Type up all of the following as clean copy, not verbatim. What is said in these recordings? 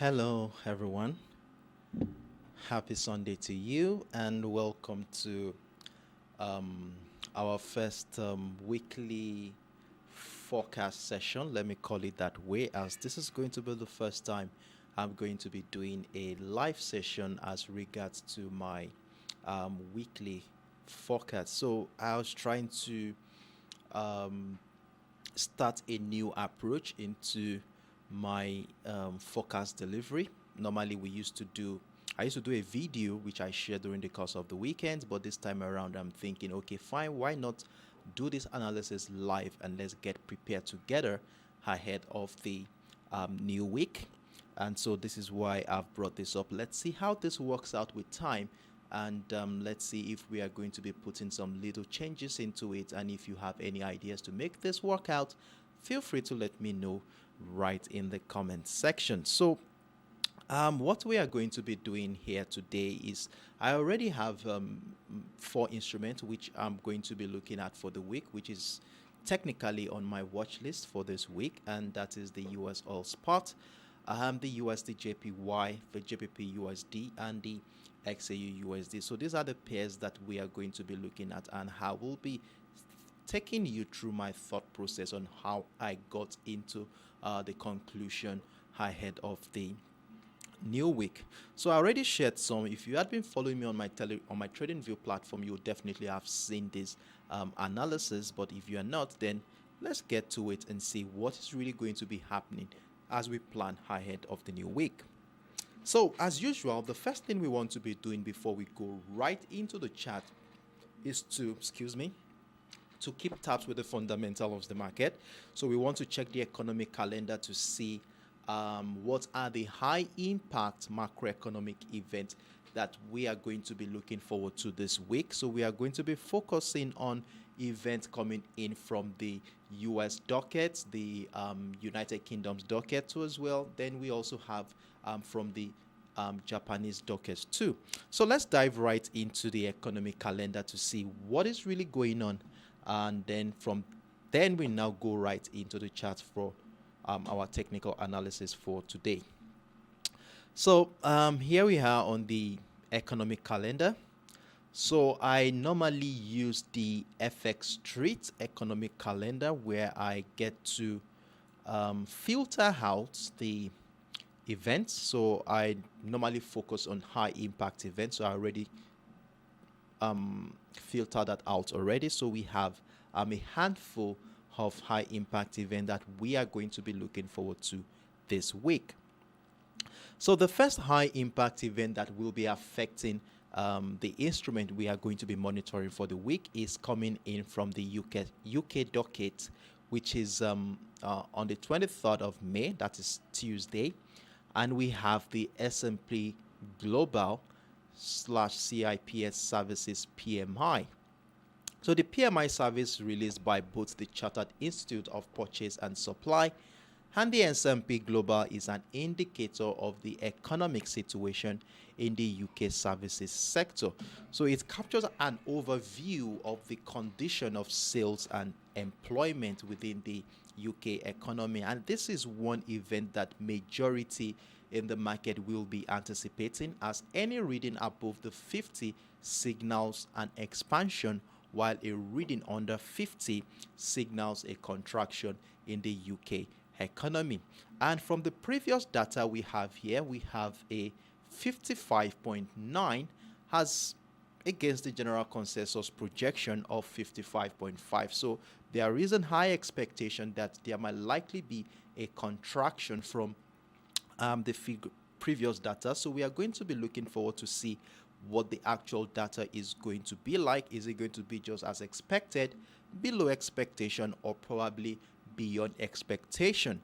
Hello, everyone. Happy Sunday to you, and welcome to um, our first weekly forecast session. Let me call it that way, as this is going to be the first time I'm going to be doing a live session as regards to my weekly forecast. So I was trying to um, start a new approach into my forecast delivery. Normally, I used to do a video which I share during the course of the weekends, but this time around, I'm thinking, okay, fine, why not do this analysis live and let's get prepared together ahead of the new week. And so, this is why I've brought this up. Let's see how this works out with time, and let's see if we are going to be putting some little changes into it. And if you have any ideas to make this work out, feel free to let me know right in the comment section. So what we are going to be doing here today is I already have four instruments which I'm going to be looking at for the week, which is technically on my watch list for this week, and that is the USOILSPOT, the USDJPY, the GBPUSD, and the XAUUSD. So these are the pairs that we are going to be looking at, and I will be taking you through my thought process on how I got into the conclusion ahead of the new week. So I already shared some. If you had been following me on my TradingView platform, you would definitely have seen this analysis. But if you are not, then let's get to it and see what is really going to be happening as we plan ahead of the new week. So as usual, the first thing we want to be doing before we go right into the chart is to keep tabs with the fundamental of the market. So we want to check the economic calendar to see what are the high impact macroeconomic events that we are going to be looking forward to this week. So we are going to be focusing on events coming in from the US docket, the United Kingdom's docket too as well. Then we also have from the Japanese dockets too. So let's dive right into the economic calendar to see what is really going on, and then we now go right into the chart for our technical analysis for today. So here we are on the economic calendar. So I normally use the FX Street economic calendar, where I get to filter out the events. So I normally focus on high impact events. So I already filter that out already. So we have a handful of high impact event that we are going to be looking forward to this week. So the first high impact event that will be affecting the instrument we are going to be monitoring for the week is coming in from the UK docket, which is on the 23rd of May, that is Tuesday, and we have the S&P Global /CIPS Services PMI. So the PMI service released by both the Chartered Institute of Purchase and Supply and the S&P Global is an indicator of the economic situation in the UK services sector. So it captures an overview of the condition of sales and employment within the UK economy. And this is one event that majority in the market will be anticipating, as any reading above the 50 signals an expansion, while a reading under 50 signals a contraction in the UK economy. And from the previous data we have here, we have a 55.9 as against the general consensus projection of 55.5. So there is a high expectation that there might likely be a contraction from the previous data. So we are going to be looking forward to see what the actual data is going to be like. Is it going to be just as expected, below expectation, or probably beyond expectation?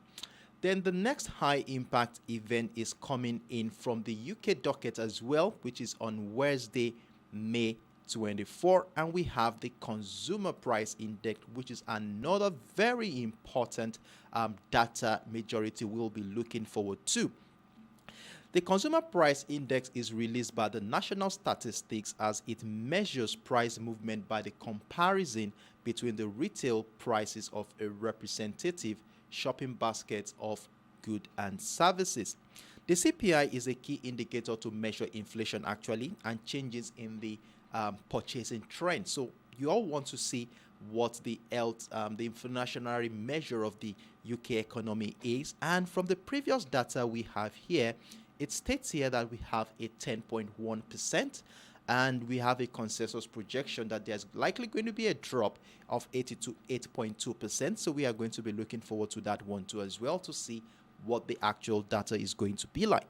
Then the next high impact event is coming in from the UK docket as well, which is on Wednesday, May 24, and we have the consumer price index, which is another very important data majority will be looking forward to. The consumer price index is released by the National Statistics as it measures price movement by the comparison between the retail prices of a representative shopping basket of goods and services. The CPI is a key indicator to measure inflation actually and changes in the purchasing trend. So you all want to see what the inflationary measure of the UK economy is. And from the previous data we have here, it states here that we have a 10.1%. And we have a consensus projection that there's likely going to be a drop of 80 to 8.2%. So we are going to be looking forward to that one too as well to see what the actual data is going to be like.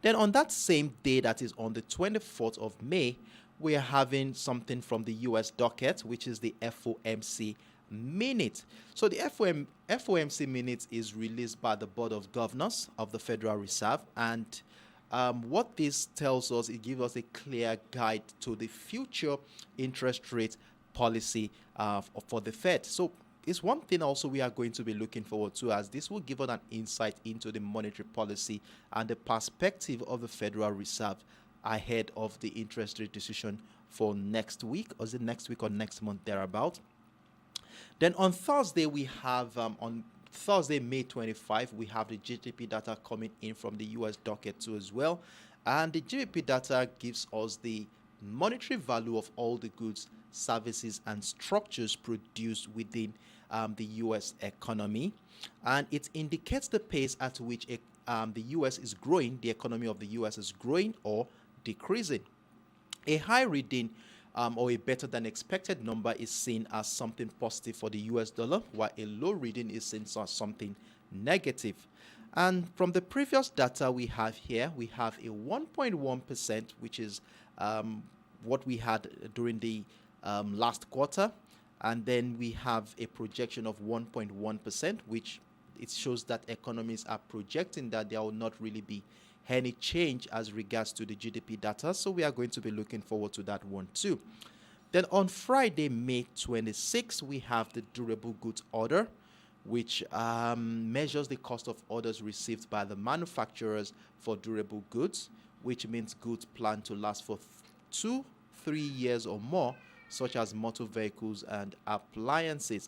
Then on that same day, that is on the 24th of May, we are having something from the US docket, which is the FOMC minute. So the FOMC minute is released by the Board of Governors of the Federal Reserve, and what this tells us, it gives us a clear guide to the future interest rate policy for the Fed. So it's one thing also we are going to be looking forward to, as this will give us an insight into the monetary policy and the perspective of the Federal Reserve ahead of the interest rate decision for next week, or is it next week or next month thereabout. Then on Thursday, we have on Thursday, May 25, we have the GDP data coming in from the US docket too as well. And the GDP data gives us the monetary value of all the goods, services, and structures produced within the US economy. And it indicates the pace at which the US is growing, the economy of the US is growing or decreasing. A high reading or a better than expected number is seen as something positive for the US dollar, while a low reading is seen as something negative. And from the previous data we have here, we have a 1.1%, which is what we had during the last quarter. And then we have a projection of 1.1%, which it shows that economies are projecting that there will not really be any change as regards to the GDP data. So we are going to be looking forward to that one too. Then on Friday, May 26, we have the durable goods order, which measures the cost of orders received by the manufacturers for durable goods, which means goods planned to last for 2-3 years or more, such as motor vehicles and appliances.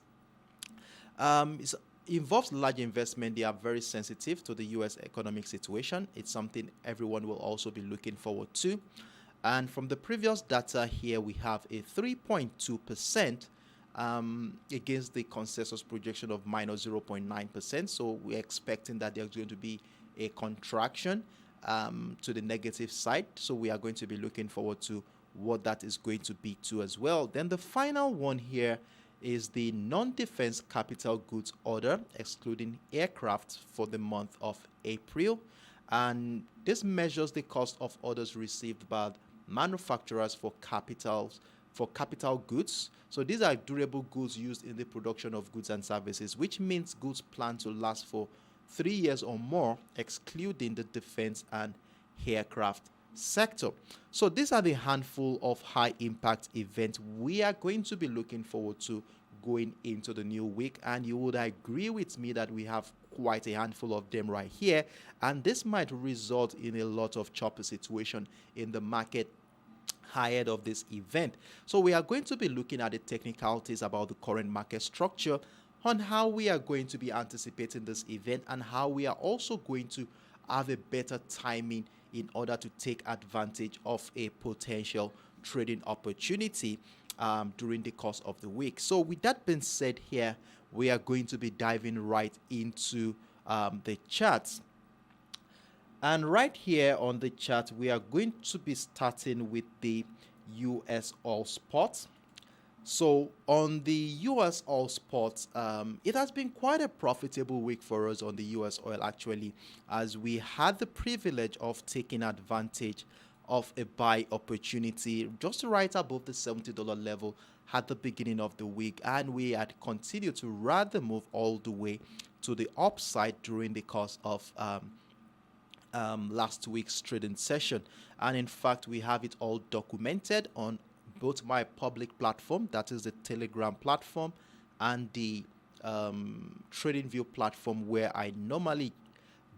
It involves large investment. They are very sensitive to the US economic situation. It's something everyone will also be looking forward to. And from the previous data here, we have a 3.2% against the consensus projection of minus 0.9%. So we're expecting that there's going to be a contraction to the negative side. So we are going to be looking forward to what that is going to be too as well. Then the final one here is the non-defense capital goods order, excluding aircraft, for the month of April. And this measures the cost of orders received by manufacturers for capital goods. So these are durable goods used in the production of goods and services, which means goods planned to last for 3 years or more, excluding the defense and aircraft sector. So these are the handful of high impact events we are going to be looking forward to going into the new week, and you would agree with me that we have quite a handful of them right here, and this might result in a lot of choppy situation in the market ahead of this event. So we are going to be looking at the technicalities about the current market structure, on how we are going to be anticipating this event, and how we are also going to have a better timing in order to take advantage of a potential trading opportunity during the course of the week. So with that being said here, we are going to be diving right into the charts. And right here on the chart, we are going to be starting with the USOILSPOT. So on the USOILSPOT, it has been quite a profitable week for us on the US oil actually, as we had the privilege of taking advantage of a buy opportunity just right above the $70 level at the beginning of the week, and we had continued to rather move all the way to the upside during the course of last week's trading session. And in fact, we have it all documented on both my public platform, that is the Telegram platform, and the TradingView platform, where I normally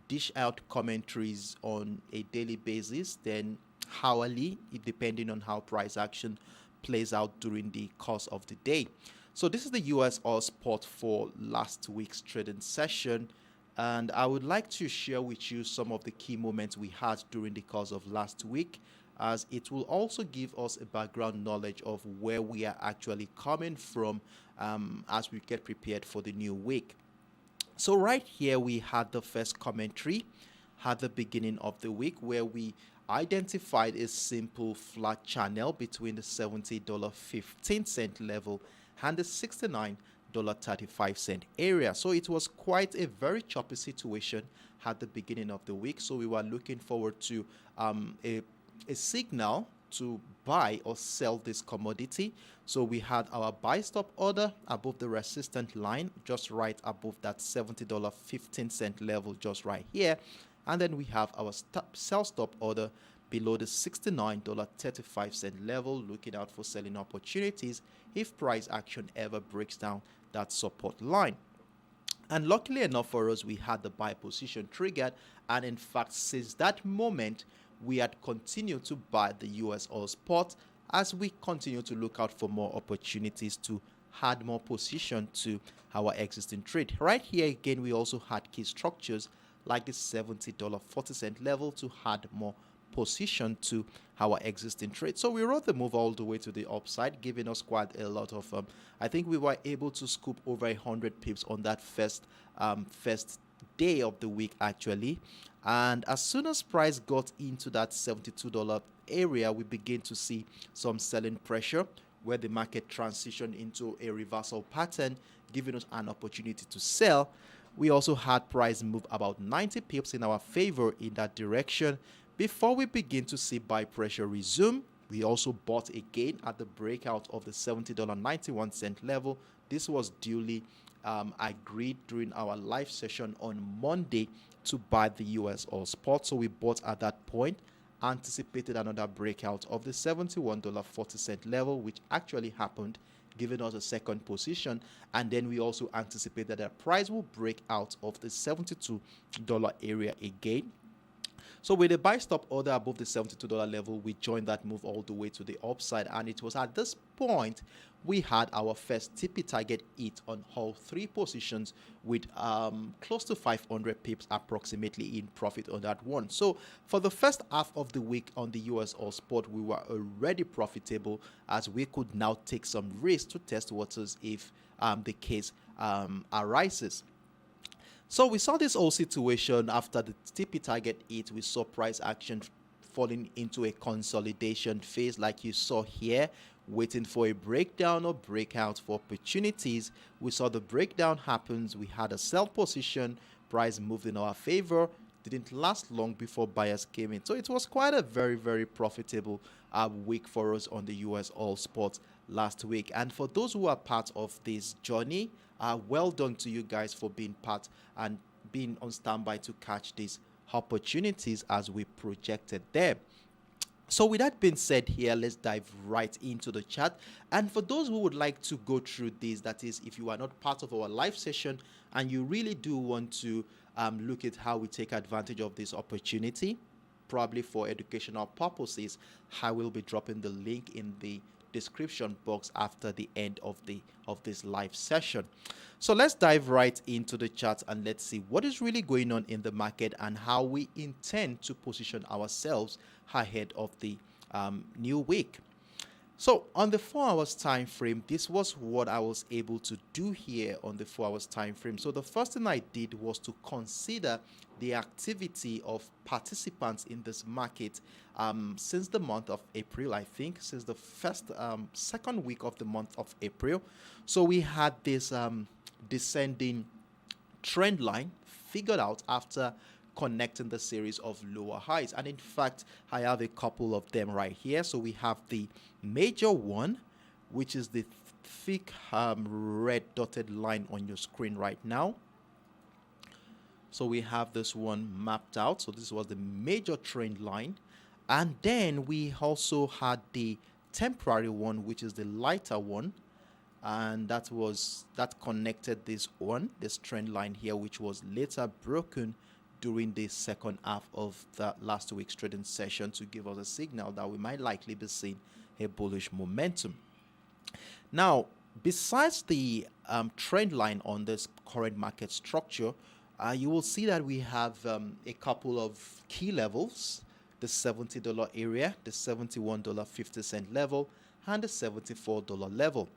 dish out commentaries on a daily basis, then hourly, depending on how price action plays out during the course of the day. So this is the US oil spot for last week's trading session, And I would like to share with you some of the key moments we had during the course of last week, as it will also give us a background knowledge of where we are actually coming from as we get prepared for the new week. So right here we had the first commentary at the beginning of the week where we identified a simple flat channel between the $70.15 level and the $69.35 area. So it was quite a very choppy situation at the beginning of the week. So we were looking forward to a signal to buy or sell this commodity. So we had our buy stop order above the resistance line, just right above that $70.15 level, just right here. And then we have our sell stop order below the $69.35 level, looking out for selling opportunities if price action ever breaks down that support line. And luckily enough for us, we had the buy position triggered, and in fact since that moment we had continued to buy the US oil spot as we continue to look out for more opportunities to add more position to our existing trade. Right here again, we also had key structures like the $70.40 level to add more position to our existing trade. So we rode the move all the way to the upside, giving us quite a lot of I think we were able to scoop over 100 pips on that first day of the week actually. And as soon as price got into that $72 area, we begin to see some selling pressure where the market transitioned into a reversal pattern, giving us an opportunity to sell. We also had price move about 90 pips in our favor in that direction before we begin to see buy pressure resume. We also bought again at the breakout of the $70.91 level. This was duly agreed during our live session on Monday to buy the US oil spot. So we bought at that point, anticipated another breakout of the $71.40 level, which actually happened, giving us a second position. And then we also anticipated that price will break out of the $72 area again. So with a buy stop order above the $72 level, we joined that move all the way to the upside. And it was at this point we had our first TP target hit on all three positions with close to 500 pips approximately in profit on that one. So for the first half of the week on the US oil spot, we were already profitable as we could now take some risk to test waters if the case arises. So we saw this whole situation after the TP target hit. We saw price action falling into a consolidation phase like you saw here, waiting for a breakdown or breakout for opportunities. We saw the breakdown happens. We had a sell position. Price moved in our favor. Didn't last long before buyers came in. So it was quite a very, very profitable week for us on the US oil spot last week. And for those who are part of this journey, well done to you guys for being part and being on standby to catch these opportunities as we projected them. So with that being said here, let's dive right into the chart. And for those who would like to go through this, that is, if you are not part of our live session and you really do want to look at how we take advantage of this opportunity, probably for educational purposes, I will be dropping the link in the description box after the end of this live session. So let's dive right into the chart and let's see what is really going on in the market and how we intend to position ourselves ahead of the new week. So on the 4 hours time frame, this was what I was able to do here on the 4 hours time frame. So the first thing I did was to consider the activity of participants in this market since the month of April, I think, since the second week of the month of April. So we had this descending trend line figured out after connecting the series of lower highs. And in fact, I have a couple of them right here. So we have the major one, which is the thick red dotted line on your screen right now. So we have this one mapped out. So this was the major trend line. And then we also had the temporary one, which is the lighter one. And that connected this trend line here, which was later broken during the second half of the last week's trading session to give us a signal that we might likely be seeing a bullish momentum. Now, besides the trend line on this current market structure, you will see that we have a couple of key levels: the $70 area, the $71.50 level, and the $74 level.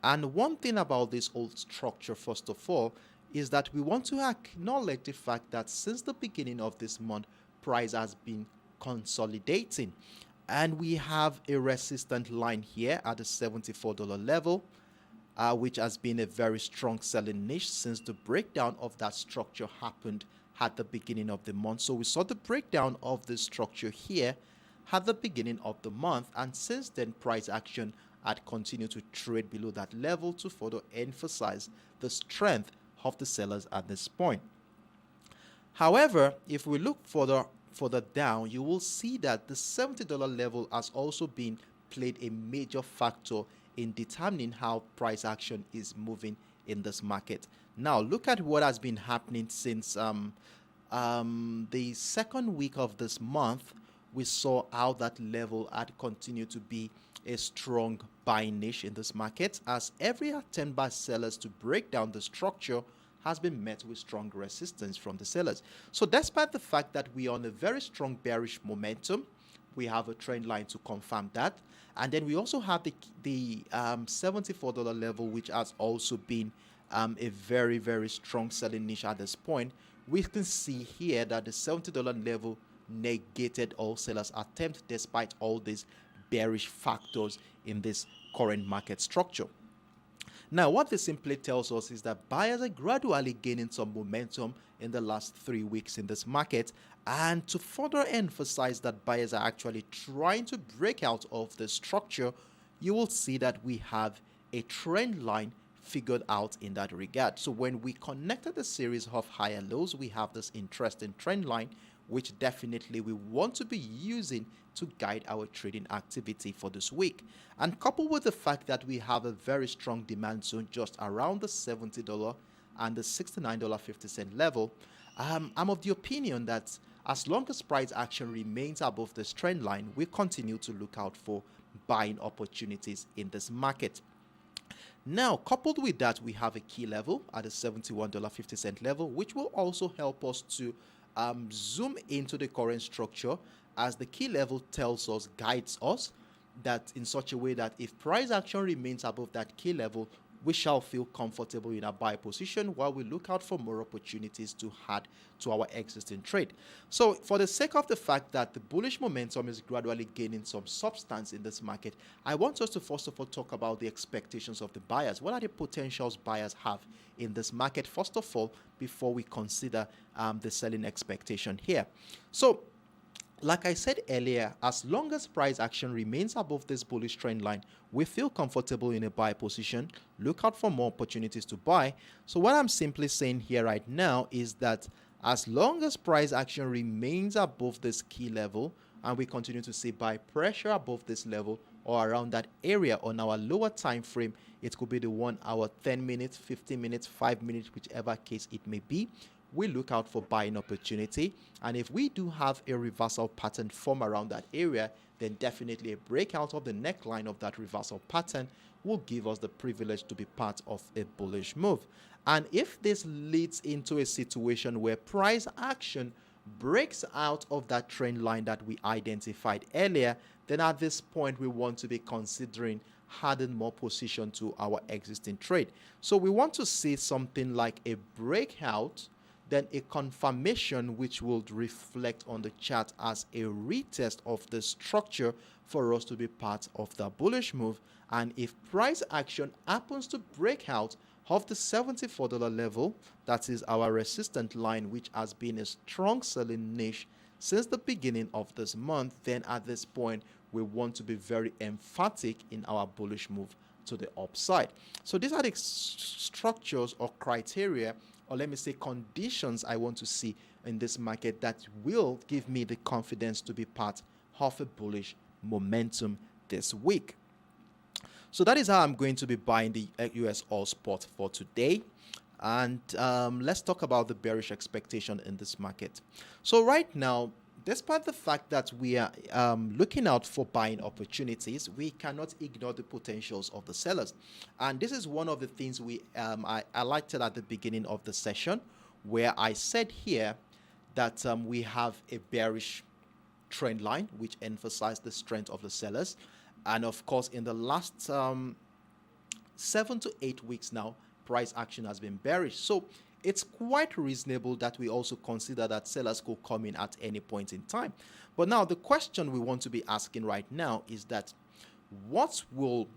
And one thing about this old structure, first of all, is that we want to acknowledge the fact that since the beginning of this month, price has been consolidating. And we have a resistant line here at the $74 level, which has been a very strong selling niche since the breakdown of that structure happened at the beginning of the month. So we saw the breakdown of the structure here at the beginning of the month, and since then price action had continued to trade below that level to further emphasize the strength of the sellers at this point. However, if we look further down, you will see that the $70 level has also been played a major factor in determining how price action is moving in this market. Now, look at what has been happening since the second week of this month. We saw how that level had continued to be a strong buying niche in this market, as every attempt by sellers to break down the structure has been met with strong resistance from the sellers. So despite the fact that we are on a very strong bearish momentum, we have a trend line to confirm that. And then we also have the $74 level, which has also been a very, very strong selling niche at this point. We can see here that the $70 level negated all sellers' attempt despite all these bearish factors in this current market structure. Now, what this simply tells us is that buyers are gradually gaining some momentum in the last 3 weeks in this market. And to further emphasize that buyers are actually trying to break out of the structure, you will see that we have a trend line figured out in that regard. So when we connected a series of higher lows, we have this interesting trend line, which definitely we want to be using to guide our trading activity for this week. And coupled with the fact that we have a very strong demand zone just around the $70 and the $69.50 level, I'm of the opinion that as long as price action remains above this trend line, we continue to look out for buying opportunities in this market. Now, coupled with that, we have a key level at the $71.50 level, which will also help us to zoom into the current structure, as the key level tells us, guides us, that in such a way that if price action remains above that key level, we shall feel comfortable in a buy position while we look out for more opportunities to add to our existing trade. So for the sake of the fact that the bullish momentum is gradually gaining some substance in this market, I want us to first of all talk about the expectations of the buyers. What are the potentials buyers have in this market, first of all, before we consider the selling expectation here? So like I said earlier, as long as price action remains above this bullish trend line, we feel comfortable in a buy position. Look out for more opportunities to buy. So what I'm simply saying here right now is that as long as price action remains above this key level and we continue to see buy pressure above this level or around that area on our lower time frame, it could be the 1 hour, 10 minutes, 15 minutes, 5 minutes, whichever case it may be, we look out for buying opportunity. And if we do have a reversal pattern form around that area, then definitely a breakout of the neckline of that reversal pattern will give us the privilege to be part of a bullish move. And if this leads into a situation where price action breaks out of that trend line that we identified earlier, then at this point we want to be considering adding more position to our existing trade. So we want to see something like a breakout, then a confirmation which will reflect on the chart as a retest of the structure for us to be part of the bullish move. And if price action happens to break out of the $74 level, that is our resistant line, which has been a strong selling niche since the beginning of this month, then at this point we want to be very emphatic in our bullish move to the upside. So these are the structures or criteria, or let me say conditions, I want to see in this market that will give me the confidence to be part of a bullish momentum this week. So that is how I'm going to be buying the USOILSPOT for today. And let's talk about the bearish expectation in this market. So right now, despite the fact that we are looking out for buying opportunities, we cannot ignore the potentials of the sellers. And this is one of the things I highlighted at the beginning of the session, where I said here that we have a bearish trend line, which emphasized the strength of the sellers. And of course, in the last 7 to 8 weeks now, price action has been bearish. So it's quite reasonable that we also consider that sellers could come in at any point in time. But now the question we want to be asking right now is that what will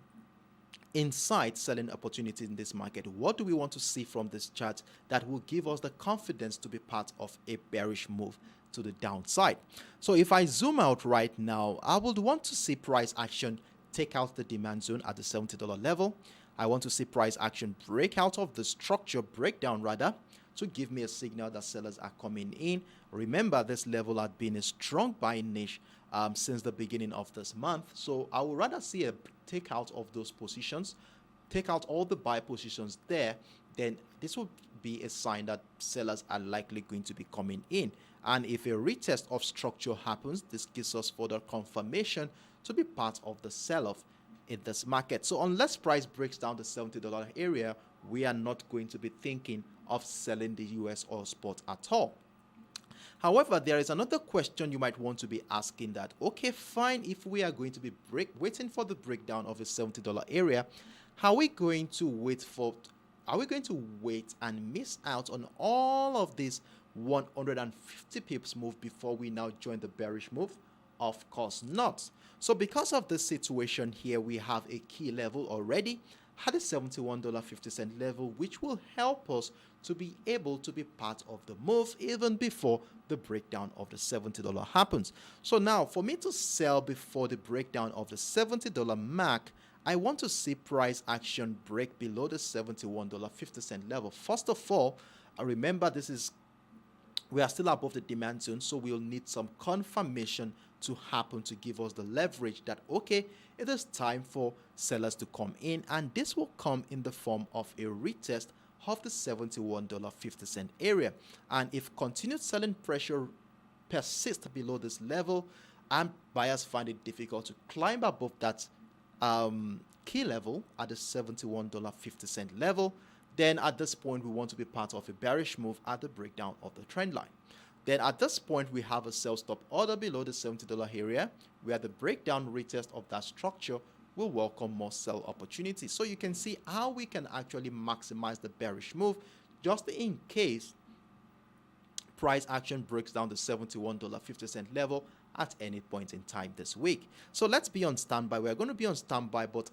incite selling opportunities in this market? What do we want to see from this chart that will give us the confidence to be part of a bearish move to the downside? So if I zoom out right now, I would want to see price action take out the demand zone at the $70 level. I want to see price action break out of the structure, breakdown rather, to give me a signal that sellers are coming in. Remember, this level had been a strong buying niche since the beginning of this month. So I would rather see a takeout of those positions, take out all the buy positions there. Then this will be a sign that sellers are likely going to be coming in. And if a retest of structure happens, this gives us further confirmation to be part of the sell-off in this market. So unless price breaks down the $70 area, we are not going to be thinking of selling the US oil spot at all. However, there is another question you might want to be asking that, okay, fine, if we are going to be waiting for the breakdown of the $70 area, are we going to wait and miss out on all of these 150 pips move before we now join the bearish move? Of course not. So because of this situation here, we have a key level already at the $71.50 level, which will help us to be able to be part of the move even before the breakdown of the $70 happens. So now for me to sell before the breakdown of the $70 mark, I want to see price action break below the $71.50 level. First of all, remember we are still above the demand zone, so we'll need some confirmation to happen to give us the leverage that, okay, it is time for sellers to come in, and this will come in the form of a retest of the $71.50 area. And if continued selling pressure persists below this level and buyers find it difficult to climb above that key level at the $71.50 level, then at this point we want to be part of a bearish move at the breakdown of the trend line. Then at this point we have a sell stop order below the $70 area, where the breakdown retest of that structure will welcome more sell opportunities. So you can see how we can actually maximize the bearish move just in case price action breaks down the $71.50 level at any point in time this week. So let's be on standby. We're going to be on standby, but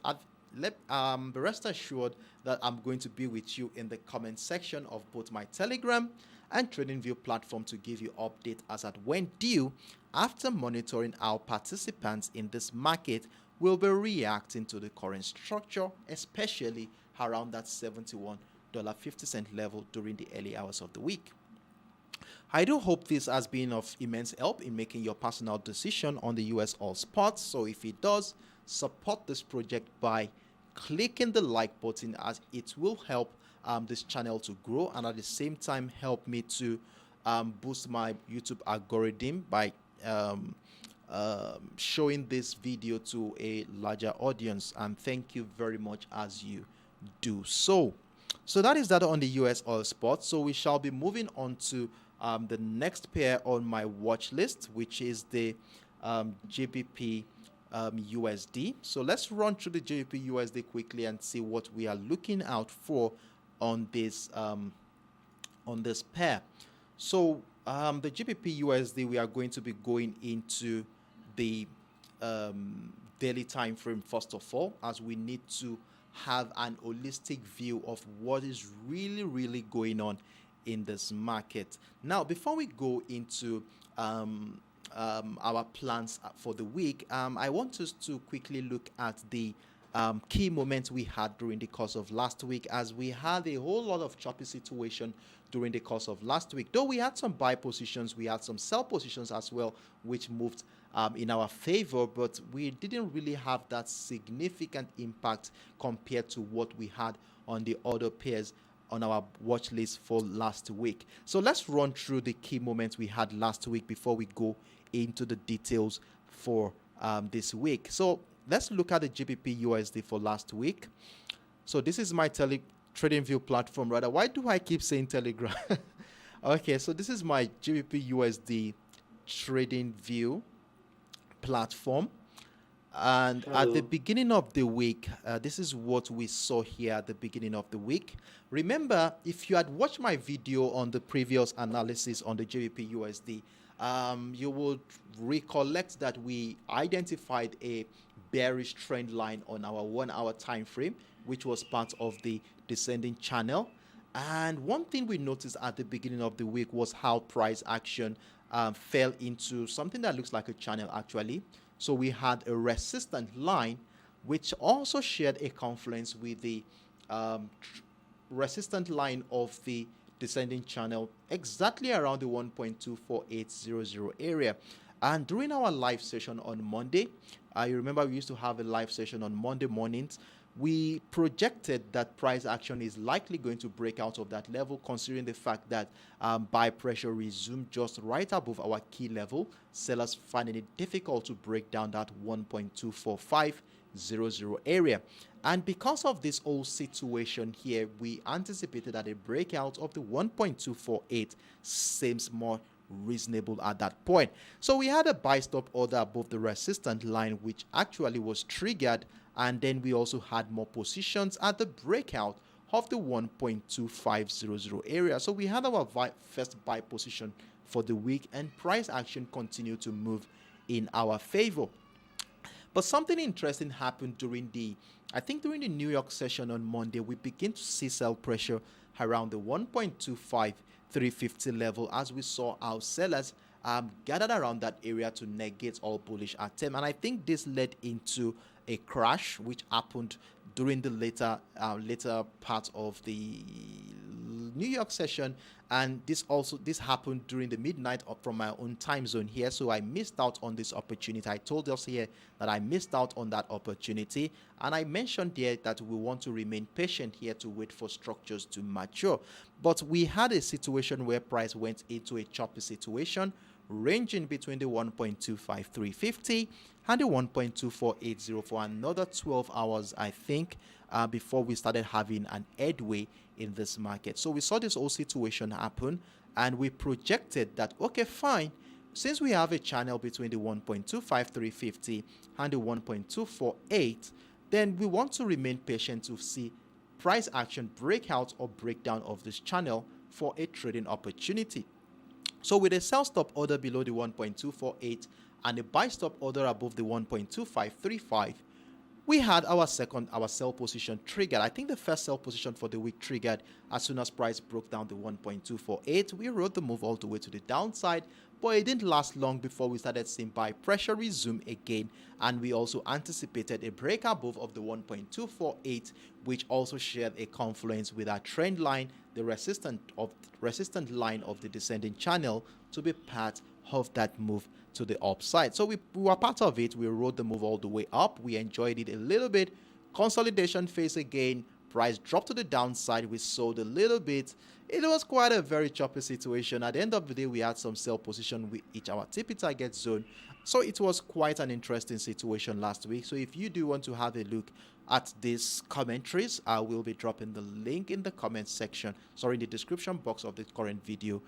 rest assured that I'm going to be with you in the comment section of both my Telegram and TradingView platform to give you update as at when due after monitoring how participants in this market will be reacting to the current structure, especially around that $71.50 level during the early hours of the week. I do hope this has been of immense help in making your personal decision on the US oil spot. So if it does, support this project by clicking the like button, as it will help this channel to grow, and at the same time help me to boost my YouTube algorithm by showing this video to a larger audience. And thank you very much as you do so. So that is that on the US oil spot. So we shall be moving on to the next pair on my watch list, which is the GBPUSD. So let's run through the GBPUSD quickly and see what we are looking out for on this pair. So the GBPUSD, we are going to be going into the daily time frame first of all, as we need to have an holistic view of what is really going on in this market. Now, before we go into our plans for the week, I want us to quickly look at the key moments we had during the course of last week, as we had a whole lot of choppy situation during the course of last week. Though we had some buy positions, we had some sell positions as well, which moved in our favor, but we didn't really have that significant impact compared to what we had on the other pairs on our watch list for last week. So let's run through the key moments we had last week before we go into the details for this week. So let's look at the GBPUSD for last week. So this is my TradingView platform, rather. Why do I keep saying Telegram? Okay, so this is my GBPUSD trading view platform. And at the Hello. beginning of the week, this is what we saw here at the beginning of the week. Remember, if you had watched my video on the previous analysis on the GBPUSD, you would recollect that we identified a bearish trend line on our 1 hour time frame, which was part of the descending channel. And one thing we noticed at the beginning of the week was how price action fell into something that looks like a channel actually. So we had a resistant line, which also shared a confluence with the resistant line of the descending channel exactly around the 1.24800 area. And during our live session on Monday, you remember we used to have a live session on Monday mornings. We projected that price action is likely going to break out of that level, considering the fact that buy pressure resumed just right above our key level. Sellers finding it difficult to break down that 1.24500 area. And because of this whole situation here, we anticipated that a breakout of the 1.248 seems more reasonable at that point. So we had a buy stop order above the resistance line, which actually was triggered, and then we also had more positions at the breakout of the 1.2500 area. So we had our first buy position for the week, and price action continued to move in our favor. But something interesting happened during the New York session on Monday. We begin to see sell pressure around the 1.25350 level, as we saw our sellers gathered around that area to negate all bullish attempt. And I think this led into a crash, which happened during the later part of the New York session, and this happened during the midnight from my own time zone here, so I missed out on this opportunity. I told us here that I missed out on that opportunity, and I mentioned here that we want to remain patient here to wait for structures to mature. But we had a situation where price went into a choppy situation, ranging between the 1.25350 and the 1.2480 for another 12 hours, I think, before we started having an headway in this market. So we saw this whole situation happen, and we projected that, okay, fine, since we have a channel between the 1.25350 and the 1.248, then we want to remain patient to see price action break out or break down of this channel for a trading opportunity. So with a sell stop order below the 1.248 and a buy stop order above the 1.2535, we had our sell position triggered. I think the first sell position for the week triggered as soon as price broke down the 1.248. We rode the move all the way to the downside, but it didn't last long before we started seeing buy pressure resume again, and we also anticipated a break above of the 1.248, which also shared a confluence with our trend line, the resistant line of the descending channel, to be part of that move to the upside. So we were part of it. We rode the move all the way up. We enjoyed it a little bit. Consolidation phase again. Price dropped to the downside. We sold a little bit. It was quite a very choppy situation. At the end of the day, we had some sell position with each our TP target zone. So it was quite an interesting situation last week. So if you do want to have a look at these commentaries, I will be dropping the link in the comment section, in the description box of the current video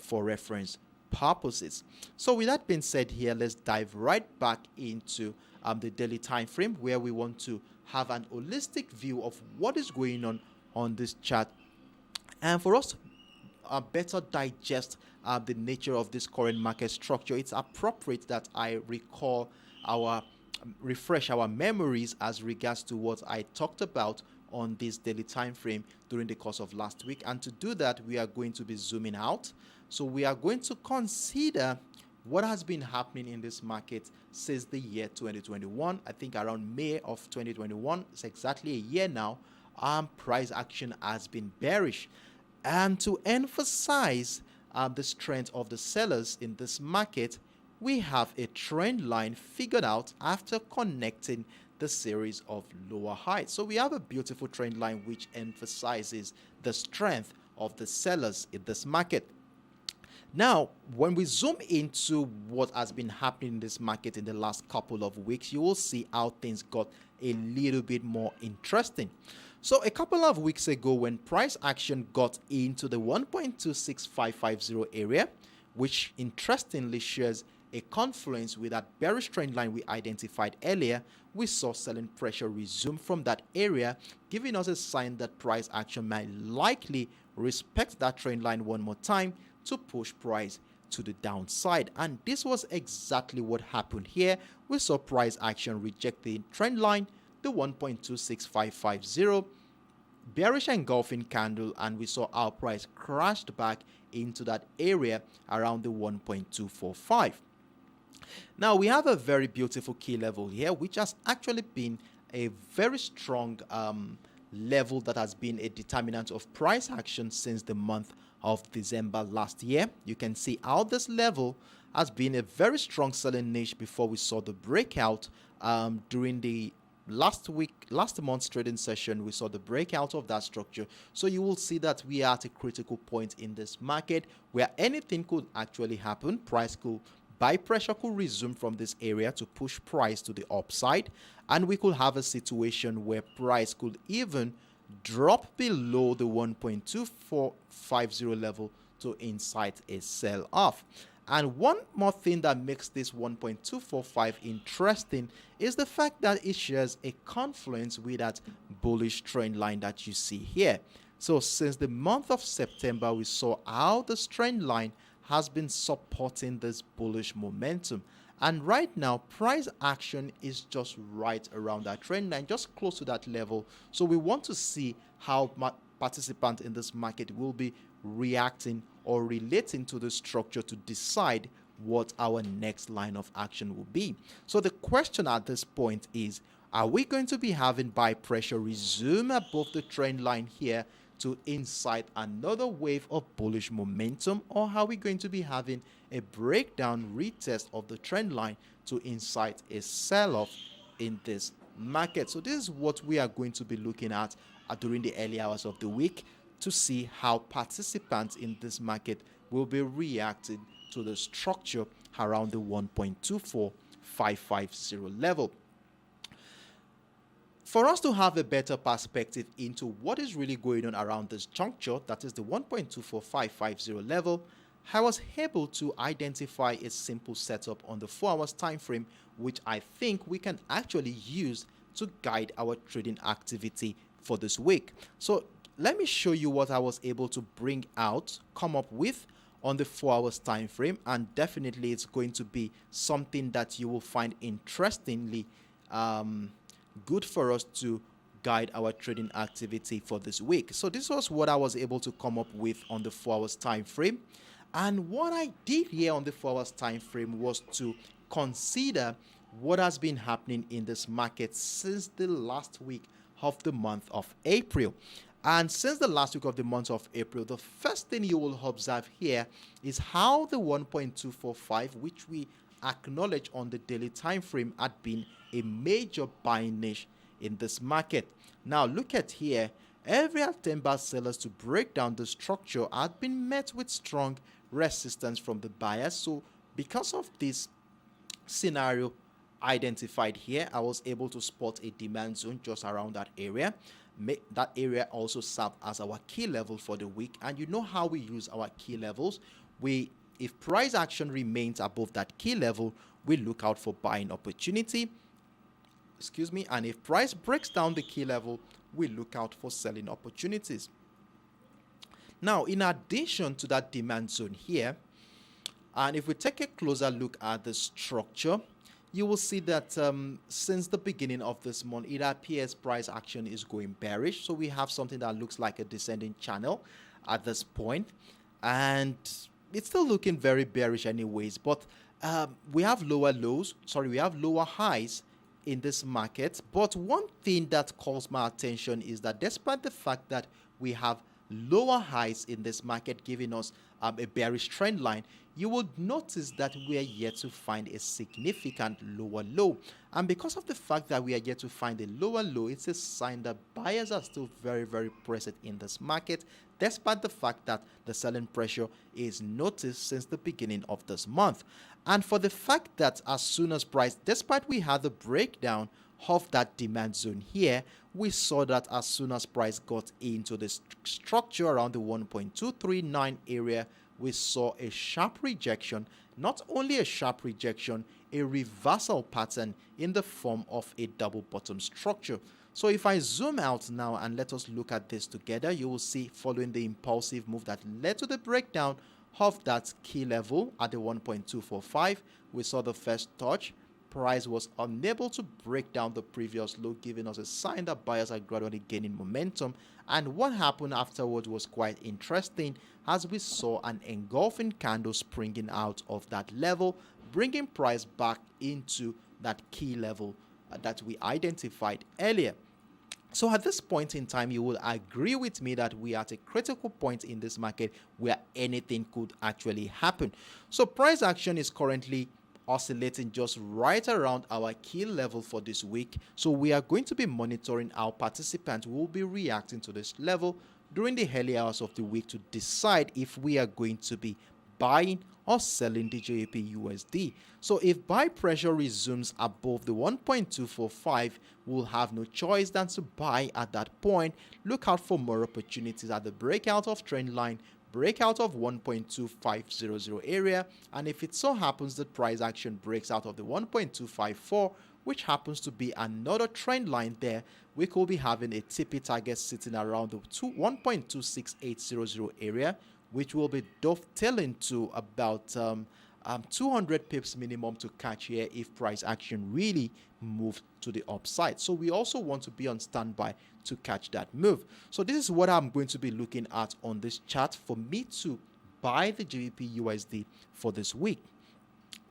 for reference purposes. So with that being said here, let's dive right back into the daily time frame, where we want to have an holistic view of what is going on this chart, and for us to better digest the nature of this current market structure, it's appropriate that I refresh our memories as regards to what I talked about on this daily time frame during the course of last week. And to do that, we are going to be zooming out. So we are going to consider what has been happening in this market since the year 2021. I think around May of 2021, it's exactly a year now, price action has been bearish. And to emphasize the strength of the sellers in this market, we have a trend line figured out after connecting the series of lower heights. So we have a beautiful trend line which emphasizes the strength of the sellers in this market. Now, when we zoom into what has been happening in this market in the last couple of weeks, you will see how things got a little bit more interesting. So a couple of weeks ago, when price action got into the 1.26550 area, which interestingly shares a confluence with that bearish trend line we identified earlier, we saw selling pressure resume from that area, giving us a sign that price action might likely respect that trend line one more time to push price to the downside. And this was exactly what happened here. We saw price action reject the trend line, the 1.26550, bearish engulfing candle, and we saw our price crashed back into that area around the 1.245. Now we have a very beautiful key level here, which has actually been a very strong level that has been a determinant of price action since the month of December last year. You can see how this level has been a very strong selling niche before we saw the breakout during the last month's trading session. We saw the breakout of that structure. So you will see that we are at a critical point in this market where anything could actually happen. Buy pressure could resume from this area to push price to the upside, and we could have a situation where price could even drop below the 1.2450 level to incite a sell-off. And one more thing that makes this 1.245 interesting is the fact that it shares a confluence with that bullish trend line that you see here. So since the month of September, we saw how this trend line has been supporting this bullish momentum, and right now price action is just right around that trend line, just close to that level. So we want to see how participants in this market will be reacting or relating to the structure to decide what our next line of action will be. So the question at this point is, are we going to be having buy pressure resume above the trend line here to incite another wave of bullish momentum, or are we going to be having a breakdown retest of the trend line to incite a sell-off in this market? So this is what we are going to be looking at during the early hours of the week to see how participants in this market will be reacting to the structure around the 1.24550 level. For us to have a better perspective into what is really going on around this juncture, that is the 1.24550 level, I was able to identify a simple setup on the 4 hours time frame, which I think we can actually use to guide our trading activity for this week. So let me show you what I was able to come up with on the 4 hours time frame, and definitely it's going to be something that you will find interestingly good for us to guide our trading activity for this week. So this was what I was able to come up with on the 4 hours time frame. And what I did here on the 4 hours time frame was to consider what has been happening in this market since the last week of the month of April. And since the last week of the month of April, the first thing you will observe here is how the 1.245, which we acknowledge on the daily time frame, had been a major buying niche in this market. Now look at here, every attempt by sellers to break down the structure had been met with strong resistance from the buyers. So because of this scenario identified here, I was able to spot a demand zone just around that area. That area also served as our key level for the week, and you know how we use our key levels. If price action remains above that key level, we look out for buying opportunity. And if price breaks down the key level, we look out for selling opportunities. Now, in addition to that demand zone here, and if we take a closer look at the structure, you will see that since the beginning of this month, it appears price action is going bearish. So we have something that looks like a descending channel at this point, and it's still looking very bearish anyways. But we have lower highs in this market. But one thing that calls my attention is that despite the fact that we have lower highs in this market giving us a bearish trend line, you would notice that we are yet to find a significant lower low. And because of the fact that we are yet to find a lower low, it's a sign that buyers are still very, very present in this market, despite the fact that the selling pressure is noticed since the beginning of this month. And for the fact that as soon as price, despite we had the breakdown of that demand zone here. We saw that as soon as price got into the structure around the 1.239 area, we saw a sharp rejection. Not only a sharp rejection, a reversal pattern in the form of a double bottom structure. So if I zoom out now and let us look at this together, you will see, following the impulsive move that led to the breakdown of that key level at the 1.245, we saw the first touch. Price was unable to break down the previous low, giving us a sign that buyers are gradually gaining momentum. And what happened afterwards was quite interesting, as we saw an engulfing candle springing out of that level, bringing price back into that key level that we identified earlier. So at this point in time, you will agree with me that we are at a critical point in this market where anything could actually happen. So price action is currently oscillating just right around our key level for this week. So we are going to be monitoring our participants who will be reacting to this level during the early hours of the week to decide if we are going to be buying or selling the GBPUSD. So if buy pressure resumes above the 1.245, we'll have no choice than to buy at that point. Look out for more opportunities at the breakout of trend line, breakout of 1.2500 area, and if it so happens that price action breaks out of the 1.254, which happens to be another trend line there, we could be having a TP target sitting around the 1.26800 area, which will be dovetailing to about 200 pips minimum to catch here if price action really moves to the upside. So we also want to be on standby to catch that move. So this is what I'm going to be looking at on this chart for me to buy the GBPUSD for this week.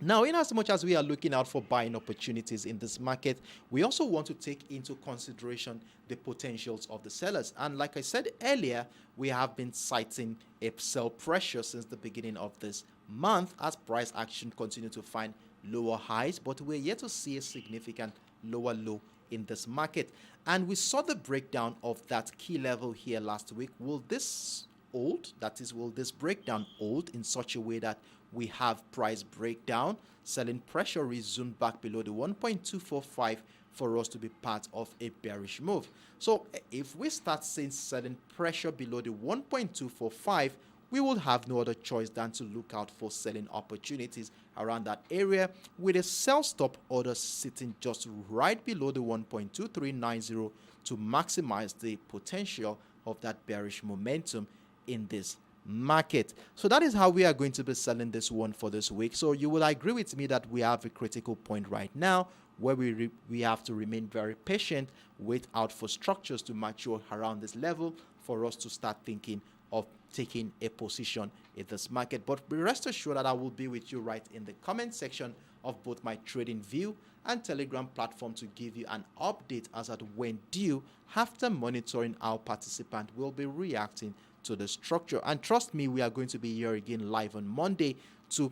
Now, in as much as we are looking out for buying opportunities in this market, we also want to take into consideration the potentials of the sellers. And like I said earlier, we have been citing a sell pressure since the beginning of this month as price action continues to find lower highs, but we're yet to see a significant lower low in this market. And we saw the breakdown of that key level here last week. Will this hold? That is, will this breakdown hold in such a way that we have price breakdown, selling pressure resumed back below the 1.245 for us to be part of a bearish move? So if we start seeing selling pressure below the 1.245, we will have no other choice than to look out for selling opportunities around that area, with a sell stop order sitting just right below the 1.2390 to maximize the potential of that bearish momentum in this market. So that is how we are going to be selling this one for this week. So you will agree with me that we have a critical point right now where we have to remain very patient, wait out for structures to mature around this level for us to start thinking of taking a position in this market. But rest assured that I will be with you right in the comment section of both my trading view and Telegram platform to give you an update as at when due after monitoring our participant will be reacting to the structure. And trust me, we are going to be here again live on Monday to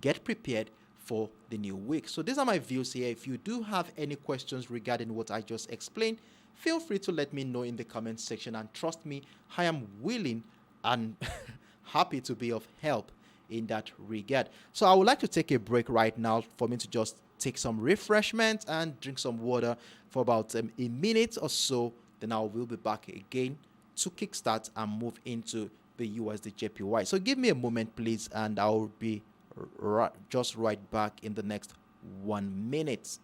get prepared for the new week. So these are my views here. If you do have any questions regarding what I just explained, feel free to let me know in the comment section, and trust me, I am willing and happy to be of help in that regard. So I would like to take a break right now for me to just take some refreshment and drink some water for about a minute or so. Then I will be back again to kickstart and move into the USDJPY. So give me a moment, please, and I'll be just right back in the next 1 minute.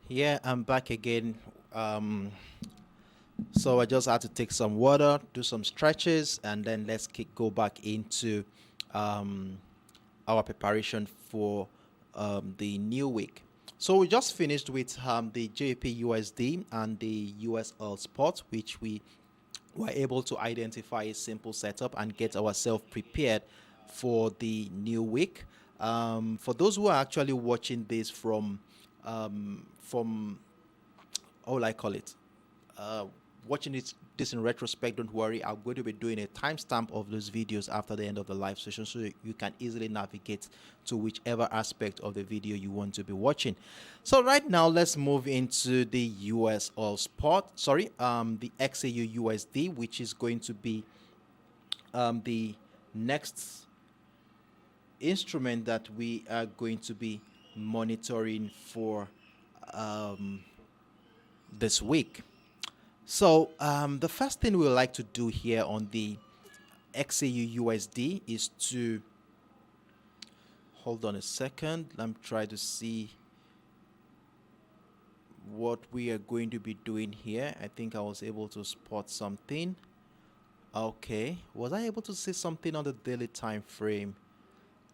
Yeah, I'm back again. So I just had to take some water, do some stretches, and then let's go back into um, our preparation for the new week. So we just finished with the GBPUSD and the USOILSPOT, which we were able to identify a simple setup and get ourselves prepared for the new week. For those who are actually watching this from how will I call it? Uh, Watching this in retrospect, don't worry. I'm going to be doing a timestamp of those videos after the end of the live session, so you can easily navigate to whichever aspect of the video you want to be watching. So right now, let's move into the US oil spot. Sorry, the XAUUSD, which is going to be the next instrument that we are going to be monitoring for this week. So the first thing we would like to do here on the XAUUSD is to hold on a second. Let me try to see what we are going to be doing here. I think I was able to spot something. Okay, was I able to see something on the daily time frame?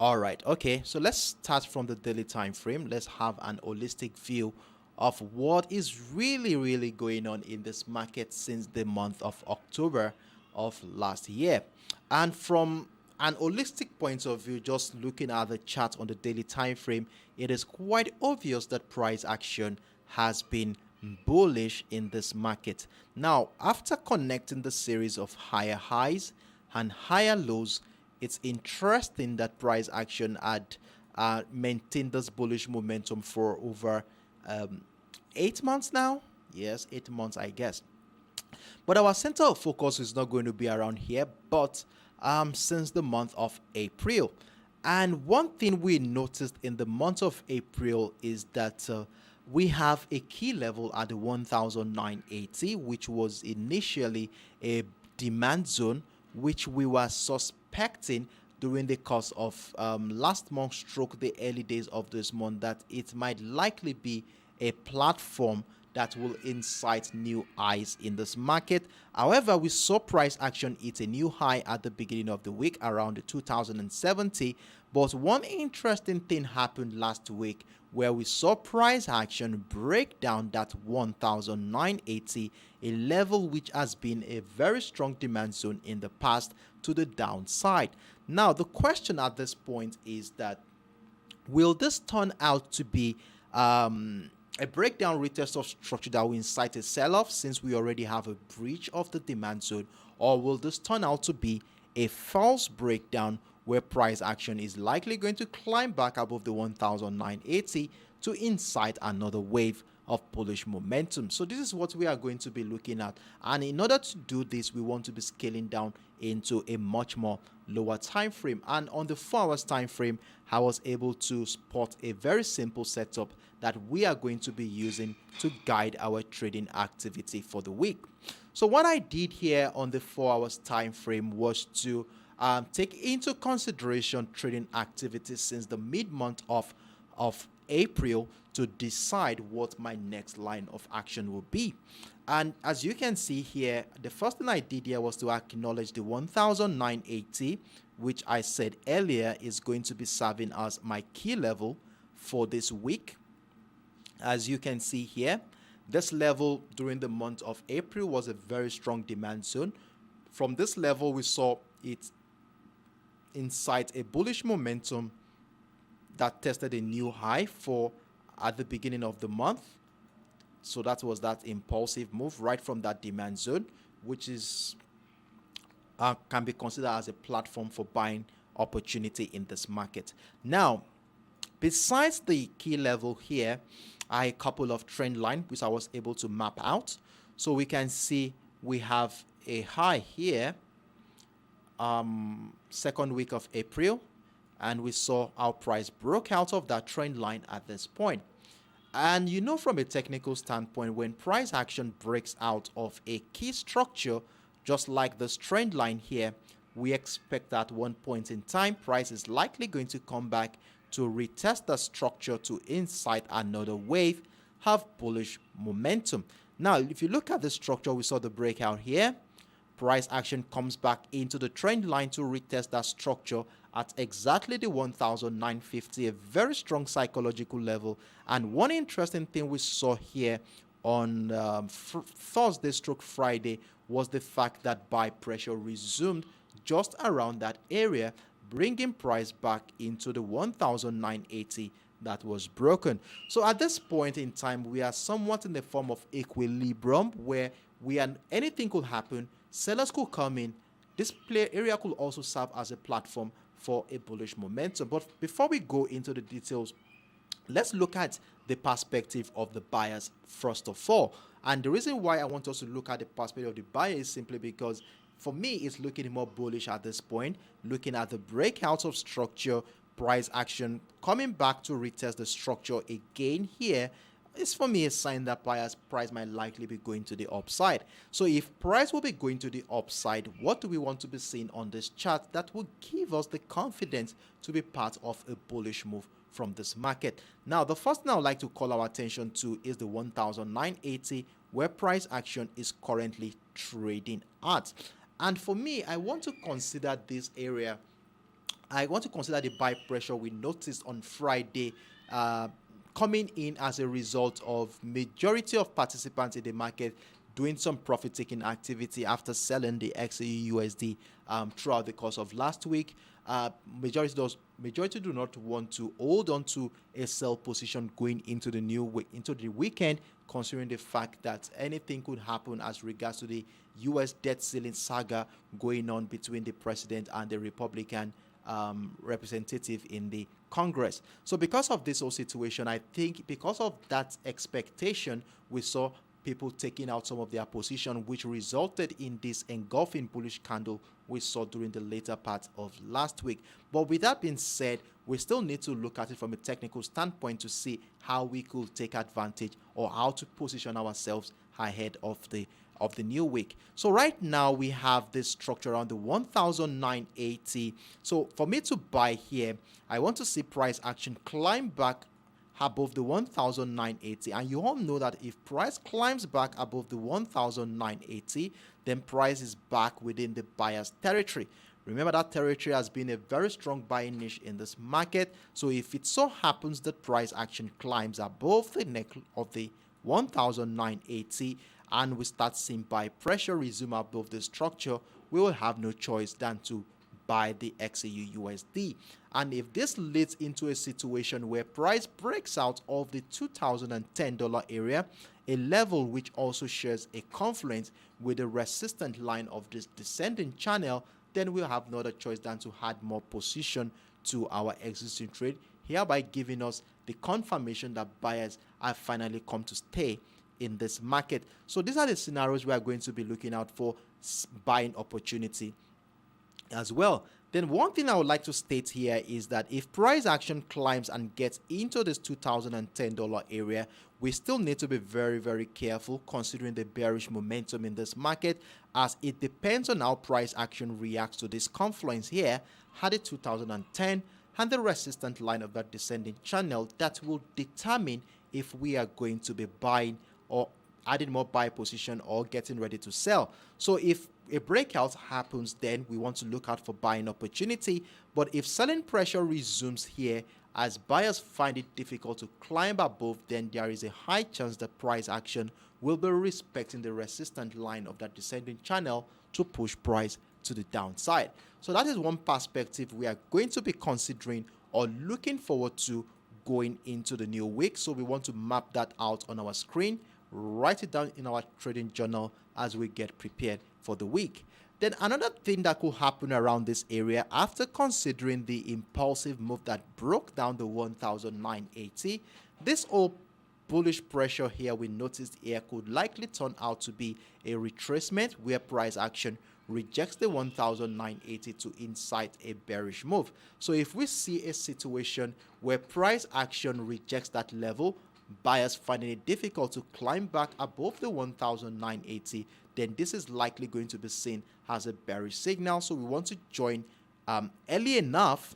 All right, okay, so let's start from the daily time frame. Let's have an holistic view of what is really going on in this market since the month of October of last year. And from an holistic point of view, just looking at the chart on the daily time frame, it is quite obvious that price action has been bullish in this market. Now, after connecting the series of higher highs and higher lows, it's interesting that price action had maintained this bullish momentum for over 8 months now. Yes, 8 months, I guess. But our center of focus is not going to be around here, but since the month of April. And one thing we noticed in the month of April is that we have a key level at the 1,980, which was initially a demand zone, which we were suspecting during the course of last month stroke the early days of this month that it might likely be a platform that will incite new highs in this market. However, we saw price action hit a new high at the beginning of the week around the 2070. But one interesting thing happened last week where we saw price action break down that 1,980, a level which has been a very strong demand zone in the past, to the downside. Now, the question at this point is that will this turn out to be a breakdown retest of structure that will incite a sell-off since we already have a breach of the demand zone, or will this turn out to be a false breakdown where price action is likely going to climb back above the 1,980 to incite another wave of bullish momentum? So this is what we are going to be looking at, and in order to do this, we want to be scaling down into a much more lower time frame. And on the 4 hours time frame, I was able to spot a very simple setup that we are going to be using to guide our trading activity for the week. So what I did here on the 4 hours time frame was to take into consideration trading activities since the mid-month of April to decide what my next line of action will be. And as you can see here, the first thing I did here was to acknowledge the 1,980, which I said earlier is going to be serving as my key level for this week. As you can see here, this level during the month of April was a very strong demand zone. From this level, we saw it incite a bullish momentum that tested a new high for at the beginning of the month. So that was that impulsive move right from that demand zone, which is can be considered as a platform for buying opportunity in this market. Now, besides the key level here, I a couple of trend line which I was able to map out. So we can see we have a high here, second week of April, and we saw our price broke out of that trend line at this point. And you know, from a technical standpoint, when price action breaks out of a key structure, just like this trend line here, we expect at one point in time, price is likely going to come back to retest the structure to incite another wave have bullish momentum. Now, if you look at the structure, we saw the breakout here. Price action comes back into the trend line to retest that structure at exactly the 1,950, a very strong psychological level. And one interesting thing we saw here on Thursday/Friday was the fact that buy pressure resumed just around that area, bringing price back into the 1,980 that was broken. So at this point in time, we are somewhat in the form of equilibrium where anything could happen. Sellers could come in. This area could also serve as a platform for a bullish momentum. But before we go into the details, let's look at the perspective of the buyers first of all. And the reason why I want us to look at the perspective of the buyer is simply because for me, it's looking more bullish at this point, looking at the breakout of structure, price action coming back to retest the structure again here. It's for me a sign that price might likely be going to the upside. So if price will be going to the upside, what do we want to be seeing on this chart that will give us the confidence to be part of a bullish move from this market? Now, the first thing I would like to call our attention to is the 1,980, where price action is currently trading at. And for me, I want to consider this area. I want to consider the buy pressure we noticed on Friday coming in as a result of majority of participants in the market doing some profit-taking activity after selling the XAUUSD throughout the course of last week. Majority do not want to hold on to a sell position going into the weekend, considering the fact that anything could happen as regards to the U.S. debt ceiling saga going on between the president and the Republican representative in the Congress. So because of this whole situation, I think because of that expectation, we saw people taking out some of their position, which resulted in this engulfing bullish candle we saw during the later part of last week. But with that being said, we still need to look at it from a technical standpoint to see how we could take advantage or how to position ourselves ahead of the new week. So right now we have this structure around the 1,980. So for me to buy here, I want to see price action climb back above the 1,980, and you all know that if price climbs back above the 1,980, then price is back within the buyer's territory. Remember, that territory has been a very strong buying niche in this market. So if it so happens that price action climbs above the neck of the 1,980 and we start seeing buy pressure resume above the structure, we will have no choice than to buy the XAUUSD. And if this leads into a situation where price breaks out of the $2,010 area, a level which also shares a confluence with the resistant line of this descending channel, then we'll have no other choice than to add more position to our existing trade, hereby giving us the confirmation that buyers have finally come to stay in this market. So these are the scenarios we are going to be looking out for buying opportunity as well. Then one thing I would like to state here is that if price action climbs and gets into this $2,010 area, we still need to be very, very careful considering the bearish momentum in this market, as it depends on how price action reacts to this confluence here at the 2010 and the resistant line of that descending channel that will determine if we are going to be buying or adding more buy position or getting ready to sell. So if a breakout happens, then we want to look out for buying opportunity. But if selling pressure resumes here as buyers find it difficult to climb above, then there is a high chance that price action will be respecting the resistant line of that descending channel to push price to the downside. So that is one perspective we are going to be considering or looking forward to going into the new week. So we want to map that out on our screen, write it down in our trading journal as we get prepared for the week. Then another thing that could happen around this area, after considering the impulsive move that broke down the 1,980, this whole bullish pressure here we noticed here could likely turn out to be a retracement where price action rejects the 1,980 to incite a bearish move. So if we see a situation where price action rejects that level, buyers finding it difficult to climb back above the 1,980, then this is likely going to be seen as a bearish signal. So we want to join early enough.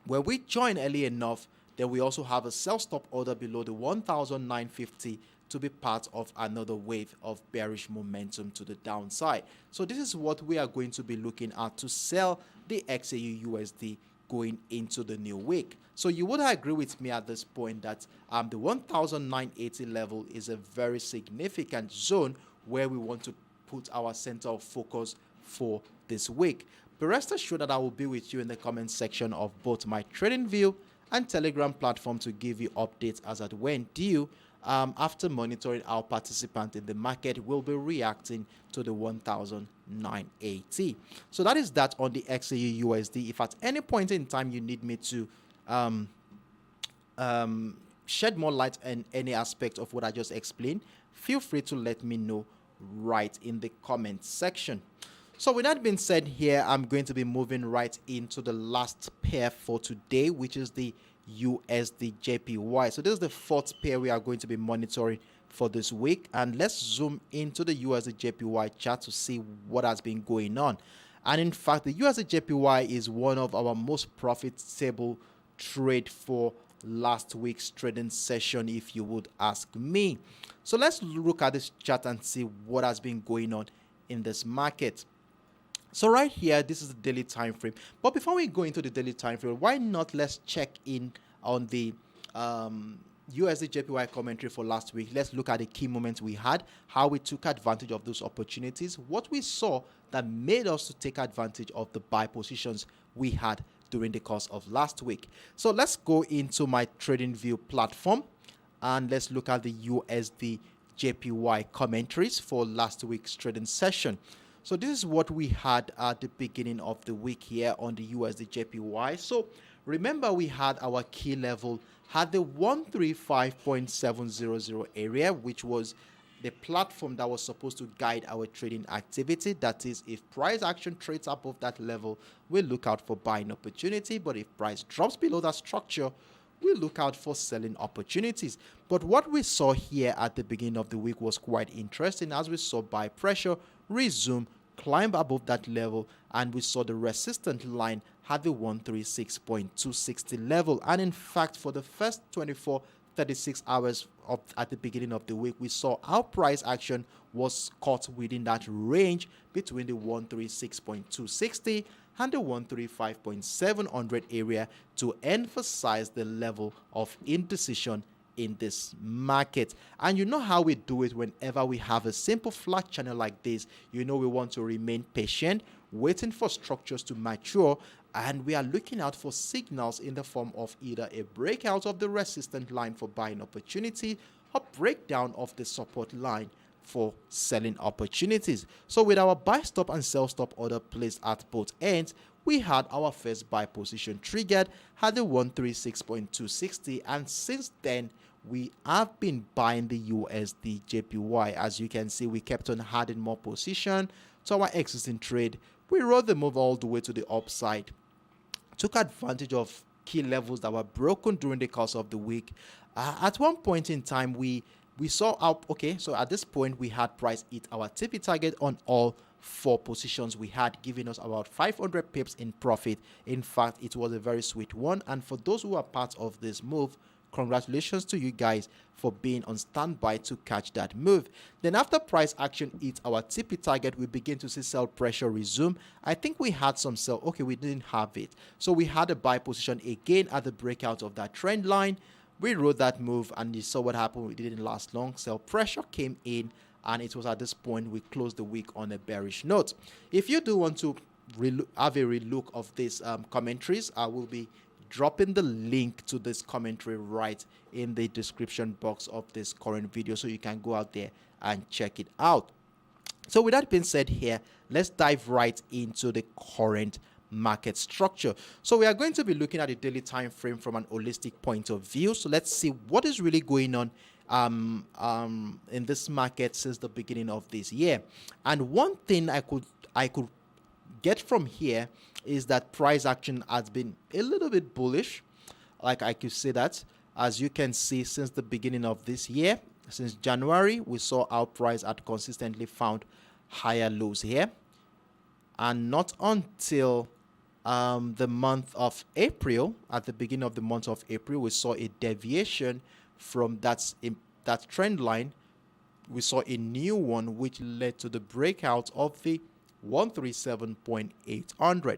When we join early enough, Then we also have a sell stop order below the 1,950 to be part of another wave of bearish momentum to the downside. So this is what we are going to be looking at to sell the XAUUSD going into the new week. So you would agree with me at this point that the 1,980 level is a very significant zone where we want to put our center of focus for this week. But rest assured that I will be with you in the comment section of both my TradingView and Telegram platform to give you updates as at when due. After monitoring our participant in the market will be reacting to the 1,980. So that is that on the XAUUSD. If at any point in time you need me to shed more light on any aspect of what I just explained, feel free to let me know right in the comment section. So with that being said here, I'm going to be moving right into the last pair for today, which is the USDJPY. So this is the fourth pair we are going to be monitoring for this week. And let's zoom into the USDJPY chart to see what has been going on. And in fact, the USDJPY is one of our most profitable trade for last week's trading session, if you would ask me. So let's look at this chart and see what has been going on in this market. So right here, this is the daily time frame. But before we go into the daily time frame, why not let's check in on the USDJPY commentary for last week. Let's look at the key moments we had, how we took advantage of those opportunities, what we saw that made us to take advantage of the buy positions we had during the course of last week. So let's go into my TradingView platform and let's look at the USDJPY commentaries for last week's trading session. So this is what we had at the beginning of the week here on the USDJPY. So remember, we had our key level had the 135.700 area, which was the platform that was supposed to guide our trading activity. That is, if price action trades above that level, we look out for buying opportunity. But if price drops below that structure, we look out for selling opportunities. But what we saw here at the beginning of the week was quite interesting, as we saw buy pressure resume, climb above that level, and we saw the resistance line had the 136.260 level. And in fact, for the first 36 hours at the beginning of the week, we saw our price action was caught within that range between the 136.260 and the 135.700 area to emphasize the level of indecision in this market. And you know how we do it whenever we have a simple flat channel like this. You know, we want to remain patient, waiting for structures to mature, and we are looking out for signals in the form of either a breakout of the resistance line for buying opportunity or breakdown of the support line for selling opportunities. So with our buy stop and sell stop order placed at both ends, we had our first buy position triggered at the 136.260, and since then we have been buying the USDJPY. As you can see, we kept on adding more position to our existing trade. We rode the move all the way to the upside, took advantage of key levels that were broken during the course of the week. At one point in time, we saw up. Okay, so at this point we had price hit our TP target on all four positions we had, giving us about 500 pips in profit. In fact, it was a very sweet one, and for those who are part of this move, congratulations to you guys for being on standby to catch that move. Then after price action hit our TP target, we begin to see sell pressure resume. I think we had some sell. Okay, we didn't have it, so we had a buy position again at the breakout of that trend line. We rode that move, and you saw what happened. We didn't last long. Sell pressure came in, and it was at this point we closed the week on a bearish note. If you do want to have a relook of these commentaries, I will be dropping the link to this commentary right in the description box of this current video, so you can go out there and check it out. So with that being said here, let's dive right into the current market structure. So we are going to be looking at the daily time frame from an holistic point of view. So let's see what is really going on in this market since the beginning of this year. And one thing I could get from here is that price action has been a little bit bullish. Like I could say that, as you can see, since the beginning of this year, since January, we saw our price had consistently found higher lows here, and not until the month of April. At the beginning of the month of April, we saw a deviation from that trend line. We saw a new one which led to the breakout of the 137.800.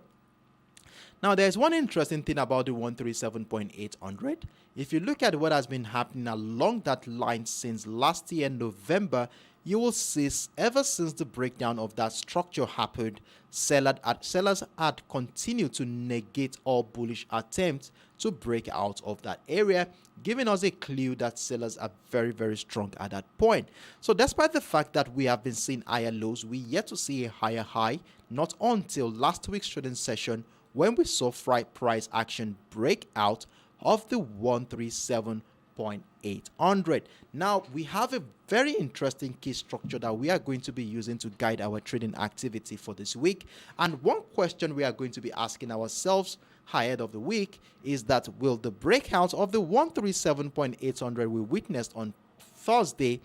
Now, there's one interesting thing about the 137.800. If you look at what has been happening along that line since last year, November, you will see ever since the breakdown of that structure happened, sellers had continued to negate all bullish attempts to break out of that area, giving us a clue that sellers are very, very strong at that point. So despite the fact that we have been seeing higher lows, we yet to see a higher high, not until last week's trading session when we saw price action break out of the 137.800. Now, we have a very interesting key structure that we are going to be using to guide our trading activity for this week. And one question we are going to be asking ourselves ahead of the week is that will the breakout of the 137.800 we witnessed on Thursday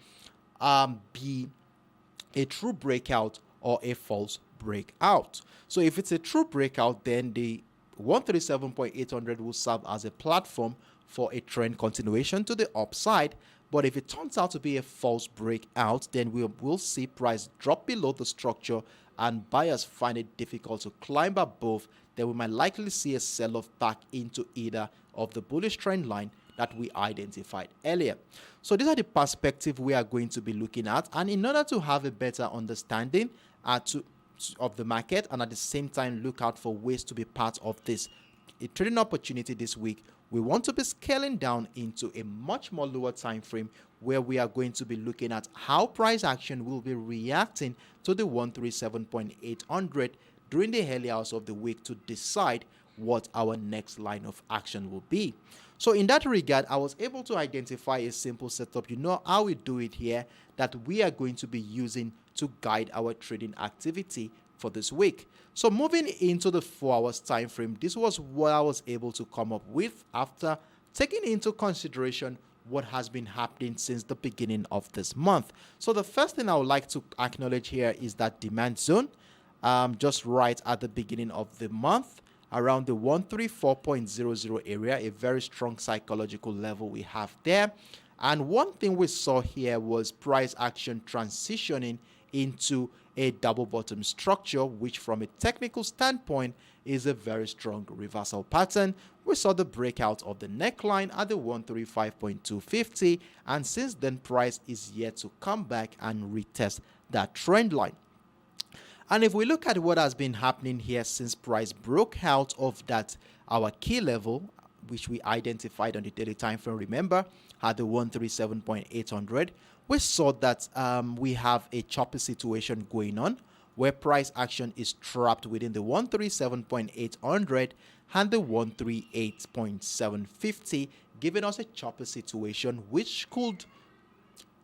be a true breakout or a false breakout? So if it's a true breakout, then the 137.800 will serve as a platform for a trend continuation to the upside. But if it turns out to be a false breakout, then we will see price drop below the structure and buyers find it difficult to climb above. Then we might likely see a sell-off back into either of the bullish trend line that we identified earlier. So these are the perspectives we are going to be looking at. And in order to have a better understanding of the market and at the same time look out for ways to be part of this trading opportunity this week, we want to be scaling down into a much more lower time frame where we are going to be looking at how price action will be reacting to the 137.800 during the early hours of the week to decide what our next line of action will be. So in that regard, I was able to identify a simple setup. You know how we do it here, that we are going to be using to guide our trading activity for this week. So moving into the 4 hours time frame, this was what I was able to come up with after taking into consideration what has been happening since the beginning of this month. So the first thing I would like to acknowledge here is that demand zone, just right at the beginning of the month, around the 134.00 area, a very strong psychological level we have there. And one thing we saw here was price action transitioning into a double bottom structure, which from a technical standpoint is a very strong reversal pattern. We saw the breakout of the neckline at the 135.250, and since then price is yet to come back and retest that trend line. And if we look at what has been happening here since price broke out of that, our key level, which we identified on the daily time frame, remember, at the 137.800, we saw that we have a choppy situation going on where price action is trapped within the 137.800 and the 138.750, giving us a choppy situation which could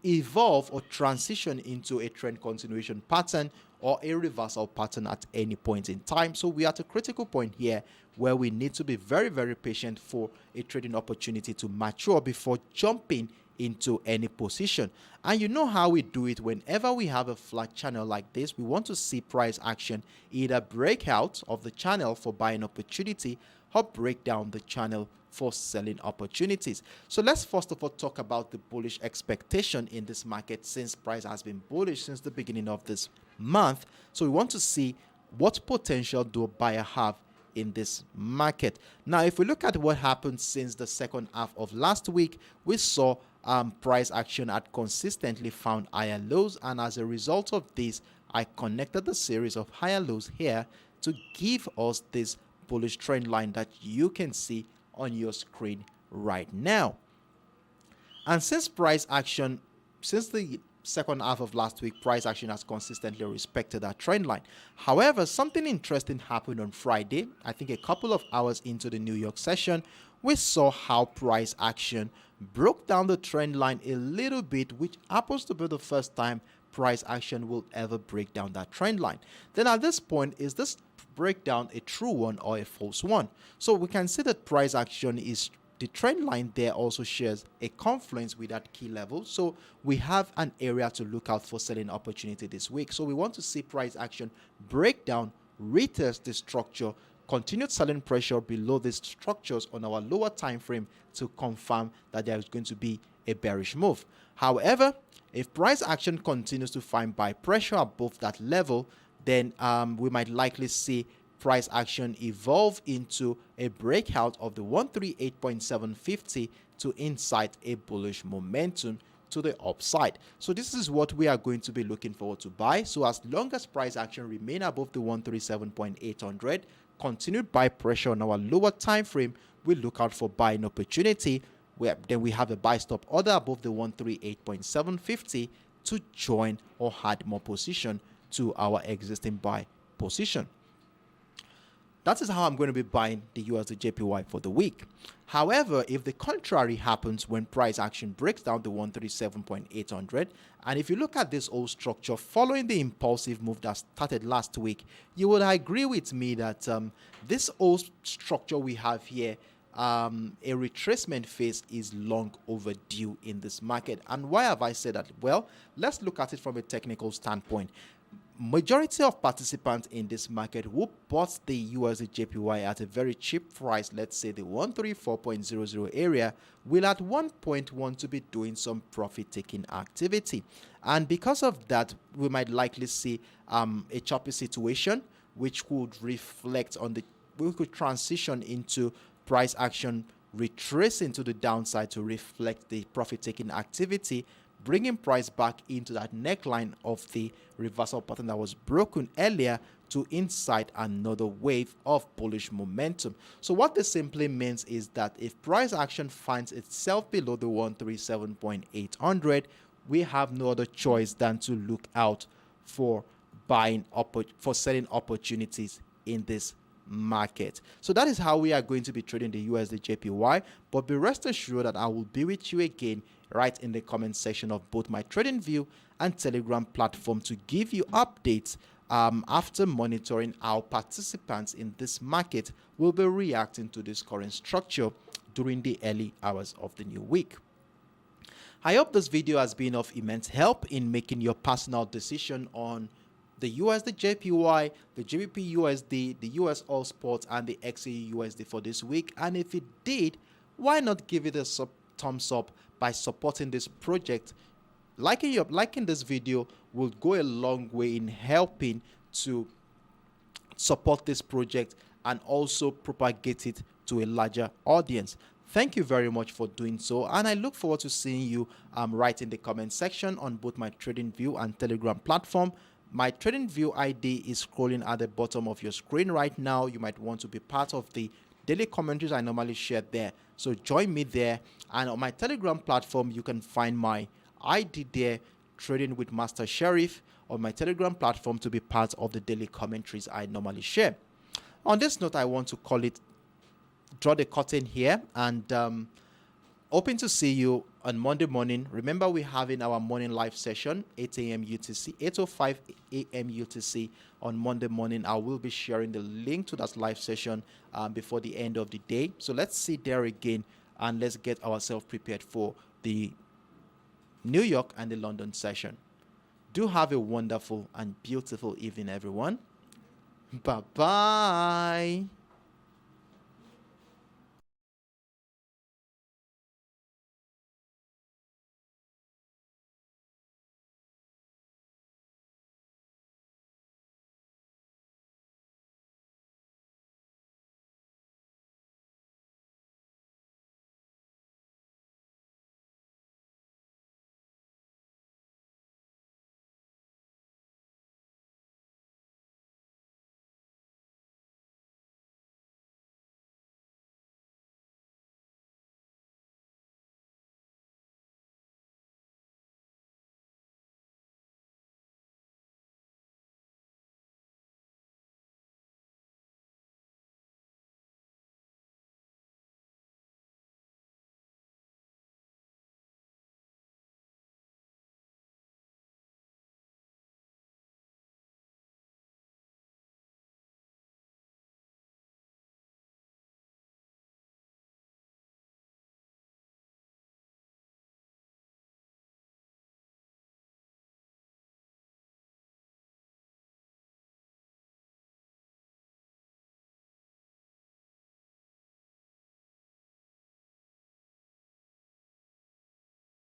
evolve or transition into a trend continuation pattern or a reversal pattern at any point in time. So we are at a critical point here where we need to be very, very patient for a trading opportunity to mature before jumping into any position. And you know how we do it. Whenever we have a flat channel like this, we want to see price action either break out of the channel for buying opportunity or break down the channel for selling opportunities. So let's first of all talk about the bullish expectation in this market since price has been bullish since the beginning of this month. So we want to see what potential do a buyer have in this market. Now, if we look at what happened since the second half of last week, we saw price action had consistently found higher lows, and as a result of this, I connected the series of higher lows here to give us this bullish trend line that you can see on your screen right now. And since price action, since the second half of last week, price action has consistently respected that trend line. However, something interesting happened on Friday. I think a couple of hours into the New York session, we saw how price action broke down the trend line a little bit, which happens to be the first time price action will ever break down that trend line. Then at this point, is this breakdown a true one or a false one? So we can see that price action is, the trend line there also shares a confluence with that key level. So we have an area to look out for selling opportunity this week. So we want to see price action break down, retest the structure continued selling pressure below these structures on our lower time frame to confirm that there is going to be a bearish move. However, if price action continues to find buy pressure above that level, then we might likely see price action evolve into a breakout of the 138.750 to incite a bullish momentum to the upside. So this is what we are going to be looking forward to buy. So as long as price action remain above the 137.800, continued buy pressure on our lower time frame, we look out for buying opportunity, where then we have a buy stop order above the 138.750 to join or add more position to our existing buy position. That is how I'm going to be buying the USDJPY for the week. However, if the contrary happens when price action breaks down the 137.800, and if you look at this whole structure following the impulsive move that started last week, you would agree with me that this whole structure we have here, a retracement phase, is long overdue in this market. And why have I said that? Well, let's look at it from a technical standpoint. Majority of participants in this market who bought the USDJPY at a very cheap price, let's say the 134.00 area, will at one point want to be doing some profit taking activity, and because of that we might likely see a choppy situation, which could reflect on we could transition into price action retracing to the downside to reflect the profit taking activity, bringing price back into that neckline of the reversal pattern that was broken earlier to incite another wave of bullish momentum. So what this simply means is that if price action finds itself below the 137.800, we have no other choice than to look out for selling opportunities in this market. So that is how we are going to be trading the USDJPY, but be rest assured that I will be with you again right in the comment section of both my trading view and Telegram platform to give you updates after monitoring how participants in this market will be reacting to this current structure during the early hours of the new week. I hope this video has been of immense help in making your personal decision on the USDJPY, the GBPUSD, the USOILSPOT, and the XAUUSD for this week. And if it did, why not give it a thumbs up by supporting this project? Liking this video will go a long way in helping to support this project and also propagate it to a larger audience. Thank you very much for doing so, and I look forward to seeing you right in the comment section on both my TradingView and Telegram platform. My TradingView ID is scrolling at the bottom of your screen right now. You might want to be part of the daily commentaries I normally share there, so join me there. And on my Telegram platform, you can find my ID there, Trading with Master Sheriff, on my Telegram platform to be part of the daily commentaries I normally share. On this note, I want to draw the curtain here, and hoping to see you on Monday morning. Remember, we're having our morning live session, 8 a.m. UTC, 8:05 a.m. UTC on Monday morning. I will be sharing the link to that live session before the end of the day. So let's see there again, and let's get ourselves prepared for the New York and the London session. Do have a wonderful and beautiful evening, everyone. Bye-bye.